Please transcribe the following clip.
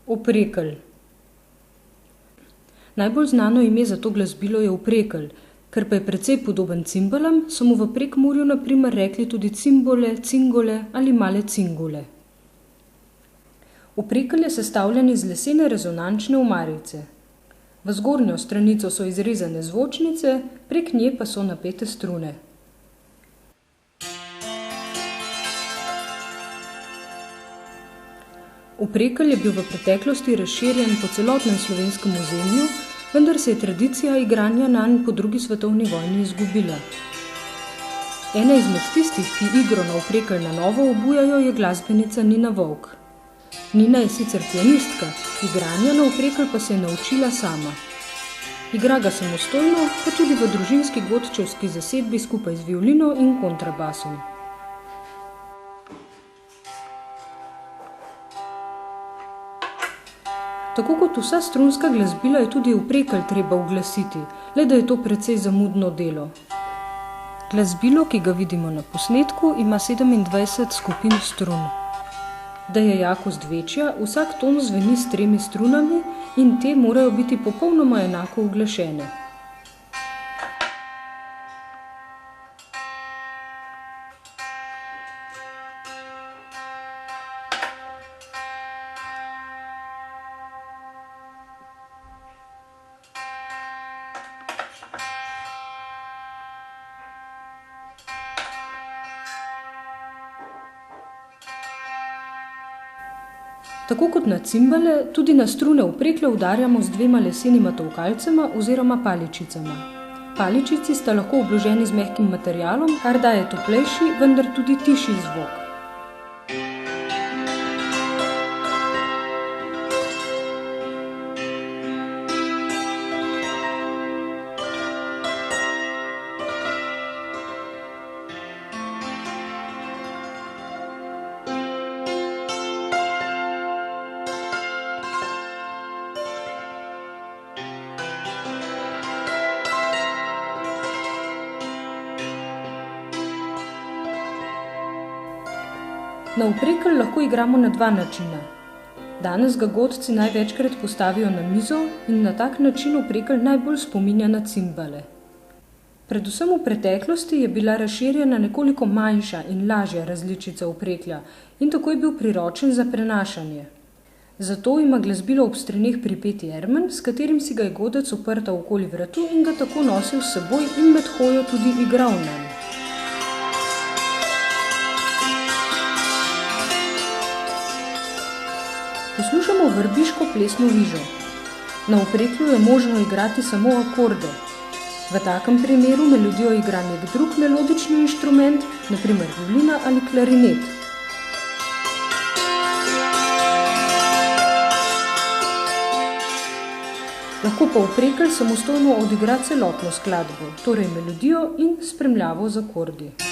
Oprekelj. Najbolj znano ime za to glasbilo je oprekelj, ker pa je precej podoben cimbalam, so mu v Prekmurju na primer rekli tudi cimbole, cingole ali male cingule. Oprekelj je sestavljen iz lesene rezonančne omarice. V zgornjo stranico so izrezane zvočnice, prek nje pa so napete strune. Oprekelj je bil v preteklosti razširjen po celotnem slovenskem ozemlju, vendar se je tradicija igranja nanj po drugi svetovni vojni izgubila. Ena izmed tistih, ki igro na oprekelj na novo obujajo, je glasbenica Nina Volk. Nina je sicer pianistka, igranja na oprekelj pa se je naučila sama. Igra ga samostojno, pa tudi v družinski godčevski zasedbi skupaj z violino in kontrabasom. Tako kot vsa strunska glasbila je tudi oprekelj treba uglasiti, le da je to precej zamudno delo. Glasbilo, ki ga vidimo na posnetku, ima 27 skupin strun. Da je jakost večja, vsak ton zveni s 3 strunami in te morajo biti popolnoma enako uglašene. Tako kot na cimbale, tudi na strune opreklja udarjamo z 2 lesenima tolkalcema oziroma paličicama. Paličici sta lahko obloženi z mehkim materialom, kar daje toplejši, vendar tudi tišji zvok. Na oprekelj lahko igramo na 2 načina. Danes ga godci največkrat postavijo na mizo in na tak način oprekelj najbolj spominja na cimbale. Predvsem v preteklosti je bila razširjena nekoliko manjša in lažja različica opreklja in tako je bil priročen za prenašanje. Zato ima glasbilo ob straneh pripeti ermen, s katerim si ga je godec oprtal okoli vratu in ga tako nosil s seboj in med hojo tudi igral nanj. Poslušamo vrbiško plesno vižo. Na opreklju je možno igrati samo akorde. V takem primeru melodijo igra nek drug melodični inštrument, na primer violina ali klarinet. Lahko pa oprekelj samostojno odigra celotno skladbo, torej melodijo in spremljavo z akordi.